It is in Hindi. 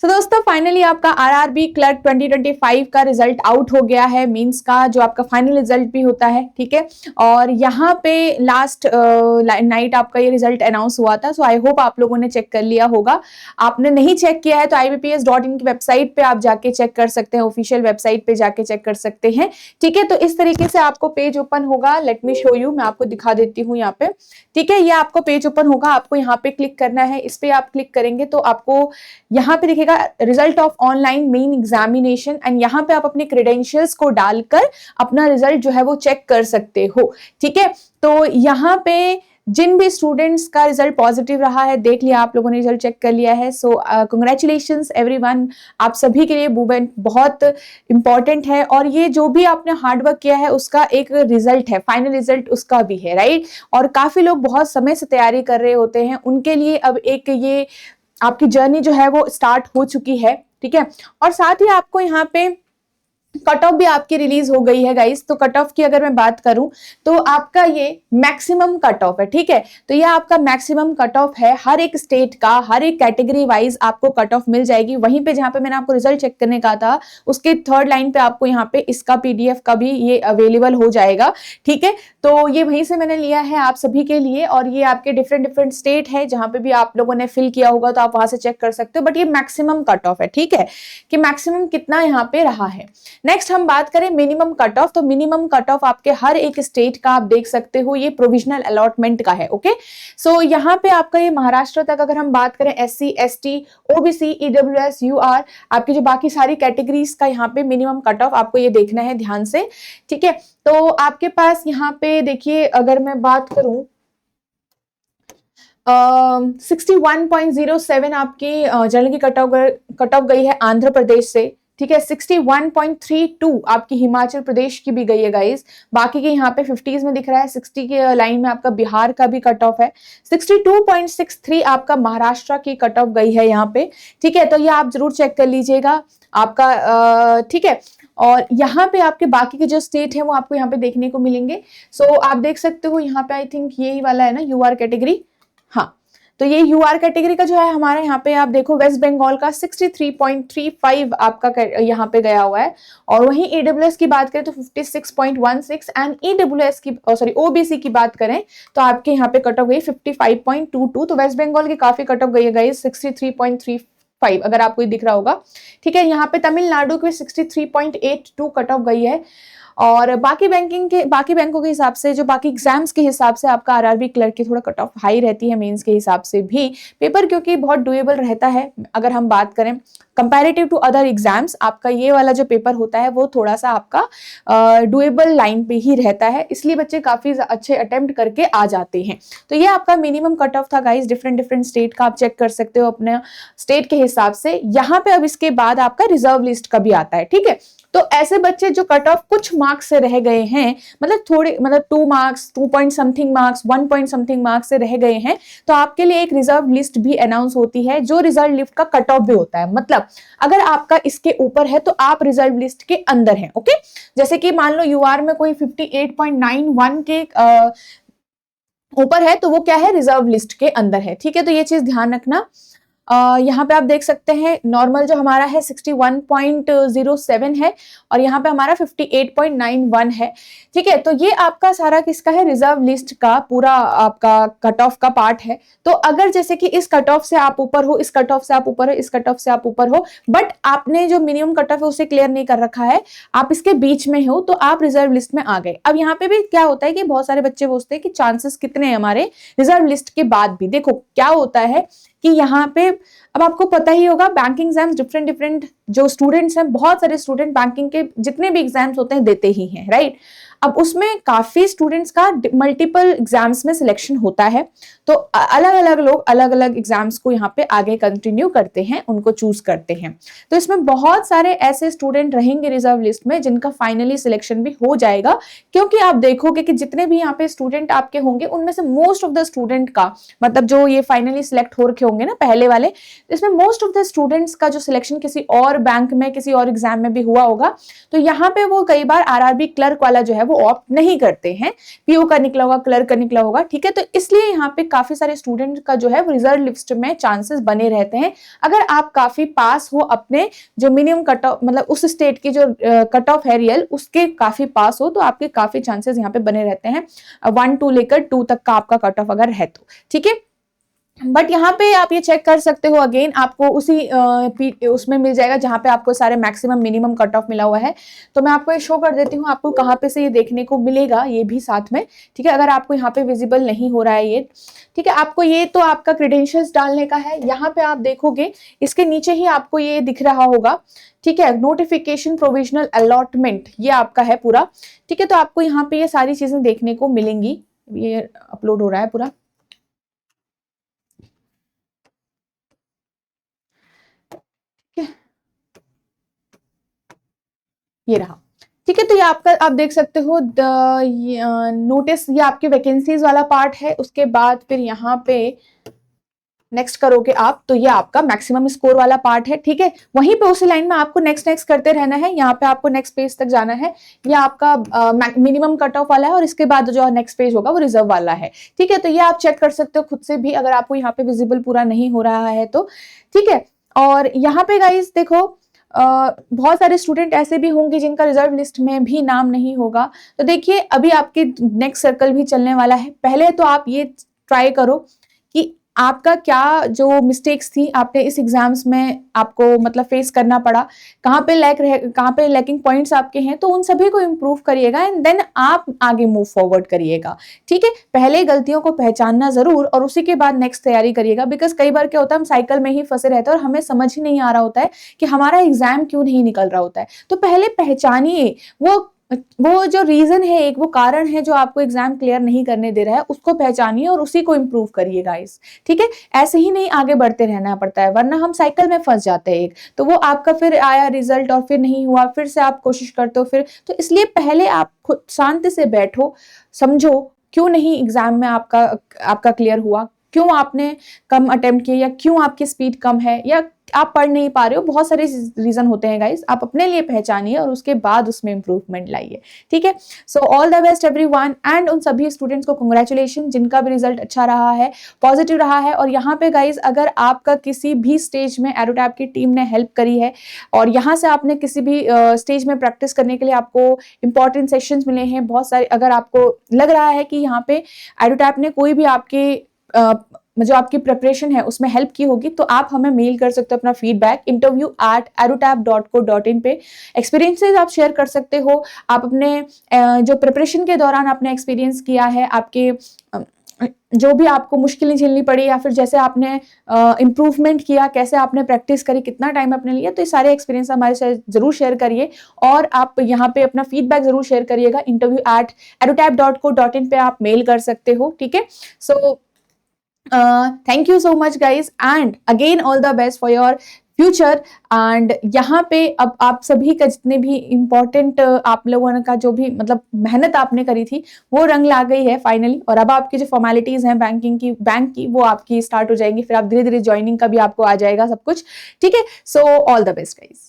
तो दोस्तों फाइनली आपका आरआरबी क्लर्क 2025 का रिजल्ट आउट हो गया है, मींस का जो आपका फाइनल रिजल्ट भी होता है, ठीक है। और यहाँ पे लास्ट नाइट आपका ये रिजल्ट अनाउंस हुआ था। सो आई होप आप लोगों ने चेक कर लिया होगा। आपने नहीं चेक किया है तो IBPS.in की वेबसाइट पे आप जाके चेक कर सकते हैं, ऑफिशियल वेबसाइट पे जाके चेक कर सकते हैं, ठीक है। तो इस तरीके से आपको पेज ओपन होगा। लेट मी शो यू, मैं आपको दिखा देती हूँ यहाँ पे, ठीक है। ये आपको पेज ओपन होगा, आपको यहाँ पे क्लिक करना है। इस पे आप क्लिक करेंगे तो आपको यहाँ पे दिखेगा result of online main examination, and यहाँ पे आप अपने क्रेडेंशियल्स को डालकर अपना रिजल्ट जो है वो चेक कर सकते हो, ठीक है। तो यहाँ पे जिन भी स्टूडेंट्स का रिजल्ट पॉजिटिव रहा है, देख लिया आप लोगों ने, रिजल्ट चेक कर लिया है। सो कंग्रेचुलेशंस एवरीवन, आप सभी के लिए मूवमेंट बहुत इंपॉर्टेंट है, और ये जो भी आपने हार्डवर्क किया है उसका एक रिजल्ट है, फाइनल रिजल्ट उसका भी है, राइट। और काफी लोग बहुत समय से तैयारी कर रहे होते हैं, उनके लिए अब एक ये आपकी जर्नी जो है वो स्टार्ट हो चुकी है, ठीक है। और साथ ही आपको यहाँ पे कट ऑफ भी आपकी रिलीज हो गई है गाइस। तो कट ऑफ की अगर मैं बात करूं तो आपका ये मैक्सिमम कट ऑफ है, ठीक है। तो ये आपका मैक्सिमम कट ऑफ है, हर एक स्टेट का, हर एक कैटेगरी वाइज आपको कट ऑफ मिल जाएगी। वहीं पे जहां पे मैंने आपको रिजल्ट चेक करने का था, उसके थर्ड लाइन पे आपको यहाँ पे इसका PDF का भी ये अवेलेबल हो जाएगा, ठीक है। तो ये वहीं से मैंने लिया है आप सभी के लिए, और ये आपके डिफरेंट स्टेट है, जहां पे भी आप लोगों ने फिल किया होगा तो आप वहां से चेक कर सकते हो। बट ये मैक्सिमम कट ऑफ है, ठीक है, कि मैक्सिमम कितना यहाँ पे रहा है। नेक्स्ट हम बात करें मिनिमम कट ऑफ। तो मिनिमम कट ऑफ आपके हर एक स्टेट का आप देख सकते हो, ये प्रोविजनल अलॉटमेंट का है, ओके। सो यहाँ पे आपका ये महाराष्ट्र तक अगर हम बात करें, SC ST OBC EWS UR, आपकी जो बाकी सारी कैटेगरीज का यहाँ पे मिनिमम कट ऑफ आपको ये देखना है ध्यान से, ठीक है। तो आपके पास यहाँ पे देखिए, अगर मैं बात करूं 61.07 आपकी जनरल की कट ऑफ गई है आंध्र प्रदेश से, ठीक है। 61.32 आपकी हिमाचल प्रदेश की भी गई है गाइस। बाकी के यहाँ पे 50s में दिख रहा है, 60 के लाइन में आपका बिहार का भी कट ऑफ है। 62.63 आपका महाराष्ट्र की कट ऑफ गई है यहाँ पे, ठीक है। तो ये आप जरूर चेक कर लीजिएगा आपका, ठीक है। और यहाँ पे आपके बाकी के जो स्टेट है वो आपको यहाँ पे देखने को मिलेंगे। सो आप देख सकते हो यहाँ पे, आई थिंक यही वाला है ना UR कैटेगरी, हाँ। तो ये UR कैटेगरी का जो है हमारे यहाँ पे आप देखो, वेस्ट बंगाल का 63.35 आपका यहाँ पे गया हुआ है। और वहीं EWS की बात करें तो 56.16, एंड EWS की OBC की बात करें तो आपके यहाँ पे कट ऑफ गई 55.22। तो वेस्ट बंगाल की काफी कट ऑफ गई है गाइस, 63.35 अगर आपको दिख रहा होगा, ठीक है। यहाँ पे तमिलनाडु की 63.82 कट ऑफ गई है। और बाकी बैंकों के हिसाब से, जो बाकी एग्जाम्स के हिसाब से आपका आरआरबी क्लर्क की थोड़ा कट ऑफ हाई रहती है, मेंस के हिसाब से भी पेपर क्योंकि बहुत डुएबल रहता है। अगर हम बात करें कंपैरेटिव टू अदर एग्जाम्स, आपका ये वाला जो पेपर होता है वो थोड़ा सा आपका डुएबल लाइन पे ही रहता है, इसलिए बच्चे काफी अच्छे अटेम्प्ट करके आ जाते हैं। तो ये आपका मिनिमम कट ऑफ था गाइस, डिफरेंट स्टेट का आप चेक कर सकते हो अपने स्टेट के हिसाब से। यहाँ पे अब इसके बाद आपका रिजर्व लिस्ट का भी आता है, ठीक है। तो ऐसे बच्चे जो कट ऑफ कुछ मार्क्स से रह गए हैं, मतलब थोड़े, मतलब 2 marks, 2 point something marks, 1 point something marks से रह गए हैं, तो आपके लिए एक रिजर्व लिस्ट भी अनाउंस होती है, जो रिजर्व लिस्ट का कट ऑफ भी होता है। मतलब अगर आपका इसके ऊपर है तो आप रिजर्व लिस्ट के अंदर हैं, ओके। जैसे कि मान लो UR में कोई 58.91 के ऊपर है तो वो क्या है, रिजर्व लिस्ट के अंदर है, ठीक है। तो ये चीज ध्यान रखना। यहाँ पे आप देख सकते हैं नॉर्मल जो हमारा है 61.07 है, और यहाँ पे हमारा 58.91 है, ठीक है। तो ये आपका सारा किसका है, रिजर्व लिस्ट का पूरा आपका कट ऑफ का पार्ट है। तो अगर जैसे कि इस कट ऑफ से आप ऊपर हो, इस कट ऑफ से आप ऊपर हो, इस कट ऑफ से आप ऊपर हो, बट आपने जो मिनिमम कट ऑफ है उसे क्लियर नहीं कर रखा है, आप इसके बीच में हो, तो आप रिजर्व लिस्ट में आ गए। अब यहाँ पे भी क्या होता है कि बहुत सारे बच्चे पूछते हैं कि चांसेस कितने हैं हमारे रिजर्व लिस्ट के बाद भी। देखो क्या होता है कि यहाँ पे अब आपको पता ही होगा, बैंकिंग एग्जाम्स डिफरेंट जो स्टूडेंट्स हैं, बहुत सारे स्टूडेंट बैंकिंग के जितने भी एग्जाम्स होते हैं देते ही हैं, राइट। अब उसमें काफी स्टूडेंट्स का मल्टीपल एग्जाम्स में सिलेक्शन होता है, तो अलग अलग लोग अलग अलग एग्जाम्स को यहाँ पे आगे कंटिन्यू करते हैं, उनको चूज करते हैं। तो इसमें बहुत सारे ऐसे स्टूडेंट रहेंगे रिजर्व लिस्ट में जिनका फाइनली सिलेक्शन भी हो जाएगा, क्योंकि आप देखोगे कि जितने भी यहाँ पे स्टूडेंट आपके होंगे उनमें से मोस्ट ऑफ द स्टूडेंट का, मतलब जो ये फाइनली सिलेक्ट हो रखे होंगे ना पहले वाले, इसमें मोस्ट ऑफ द स्टूडेंट्स का जो सिलेक्शन किसी और बैंक में, किसी और एग्जाम में भी हुआ होगा। तो यहाँ पे वो कई बार आरआरबी क्लर्क वाला जो है वो ऑप्ट नहीं करते हैं, पीओ का निकला होगा, क्लर्क का निकला होगा, ठीक है। तो इसलिए यहाँ पे काफी सारे स्टूडेंट का जो है वो रिजर्व लिस्ट में चांसेस बने रहते हैं। अगर आप काफी पास हो अपने जो मिनिमम कट ऑफ, मतलब उस स्टेट की जो कट ऑफ है रियल, उसके काफी पास हो, तो आपके काफी चांसेस यहाँ पे बने रहते हैं 1 2 लेकर 2 तक का आपका कट ऑफ अगर है तो, ठीक है। बट यहाँ पे आप ये चेक कर सकते हो, अगेन आपको उसी उसमें मिल जाएगा जहाँ पे आपको सारे मैक्सिमम मिनिमम कट ऑफ मिला हुआ है। तो मैं आपको ये शो कर देती हूँ, आपको कहाँ पे से ये देखने को मिलेगा, ये भी साथ में, ठीक है। अगर आपको यहाँ पे विजिबल नहीं हो रहा है ये, ठीक है, आपको ये तो आपका क्रेडेंशियल्स डालने का है। यहाँ पे आप देखोगे इसके नीचे ही आपको ये दिख रहा होगा, ठीक है, नोटिफिकेशन प्रोविजनल अलॉटमेंट, ये आपका है पूरा, ठीक है। तो आपको यहाँ पे ये सारी चीजें देखने को मिलेंगी। ये अपलोड हो रहा है पूरा, ये रहा, ठीक है। तो ये आपका, आप देख सकते हो नोटिस, ये आपके वैकेंसीज वाला पार्ट है। उसके बाद फिर यहाँ पे नेक्स्ट करोगे आप, तो ये आपका मैक्सिमम स्कोर वाला पार्ट है, ठीक है। वहीं पे उसी लाइन में आपको नेक्स्ट नेक्स्ट करते रहना है। यहाँ पे आपको नेक्स्ट पेज तक जाना है, ये आपका मिनिमम कट ऑफ वाला है, और इसके बाद जो नेक्स्ट पेज होगा वो रिजर्व वाला है, ठीक है। तो ये आप चेक कर सकते हो खुद से भी, अगर आपको यहाँ पे विजिबल पूरा नहीं हो रहा है तो, ठीक है। और यहाँ पे गाइस देखो, बहुत सारे स्टूडेंट ऐसे भी होंगे जिनका रिजर्व लिस्ट में भी नाम नहीं होगा। तो देखिए अभी आपके नेक्स्ट सर्कल भी चलने वाला है। पहले तो आप ये ट्राई करो कि आपका क्या जो मिस्टेक्स थी आपने इस एग्जाम्स में आपको मतलब फेस करना पड़ा, कहाँ पे लैकिंग पॉइंट्स आपके हैं, तो उन सभी को इम्प्रूव करिएगा एंड देन आप आगे मूव फॉरवर्ड करिएगा, ठीक है। पहले गलतियों को पहचानना जरूर, और उसी के बाद नेक्स्ट तैयारी करिएगा। बिकॉज कई बार क्या होता है, हम साइकिल में ही फंसे रहते हैं और हमें समझ ही नहीं आ रहा होता है कि हमारा एग्जाम क्यों नहीं निकल रहा होता है। तो पहले पहचानिए वो जो रीजन है, एक वो कारण है जो आपको एग्जाम क्लियर नहीं करने दे रहा है, उसको पहचानिए और उसी को इम्प्रूव करिए गाइस, ठीक है। ऐसे ही नहीं आगे बढ़ते रहना पड़ता है, वरना हम साइकिल में फंस जाते हैं एक, तो वो आपका फिर आया रिजल्ट और फिर नहीं हुआ, फिर से आप कोशिश करते हो फिर। तो इसलिए पहले आप खुद शांति से बैठो, समझो क्यों नहीं एग्जाम में आपका क्लियर हुआ, क्यों आपने कम अटेम्प्ट किए, या क्यों आपकी स्पीड कम है, या आप पढ़ नहीं पा रहे हो। बहुत सारे रीजन होते हैं गाइस, आप अपने लिए पहचानिए और उसके बाद उसमें इंप्रूवमेंट लाइए, ठीक है। So all the best everyone, and उन सभी स्टूडेंट्स को कांग्रेचुलेशन जिनका भी रिजल्ट अच्छा रहा है, पॉजिटिव रहा है। और यहाँ पे गाइस अगर आपका किसी भी स्टेज में एडोटैप की टीम ने हेल्प करी है, और यहाँ से आपने किसी भी स्टेज में प्रैक्टिस करने के लिए आपको इंपॉर्टेंट सेशंस मिले हैं बहुत सारे, अगर आपको लग रहा है कि यहाँ पे एडोटैप ने कोई भी आपके जो आपकी प्रिपरेशन है उसमें हेल्प की होगी, तो आप हमें मेल कर सकते हो अपना फीडबैक interview@edutap.co.in पे। एक्सपीरियंसेस आप शेयर कर सकते हो, आप अपने जो प्रिपरेशन के दौरान आपने एक्सपीरियंस किया है, आपके जो भी आपको मुश्किलें झेलनी पड़ी, या फिर जैसे आपने इम्प्रूवमेंट किया, कैसे आपने प्रैक्टिस करी, कितना टाइम आपने लिया, तो ये सारे एक्सपीरियंस हमारे साथ जरूर शेयर करिए। और आप यहाँ पे अपना फीडबैक जरूर शेयर करिएगा, interview@edutap.co.in पे आप मेल कर सकते हो, ठीक है। सो thank you so much guys, and again all the best for your future। and यहाँ पे अब आप सभी का जितने भी इम्पोर्टेंट आप लोगों का जो भी मतलब मेहनत आपने करी थी वो रंग ला गई है फाइनली, और अब आपकी जो फॉर्मेलिटीज हैं बैंक की वो आपकी स्टार्ट हो जाएंगी, फिर आप धीरे धीरे ज्वाइनिंग का भी आपको आ जाएगा सब कुछ, ठीक है। So all the best guys.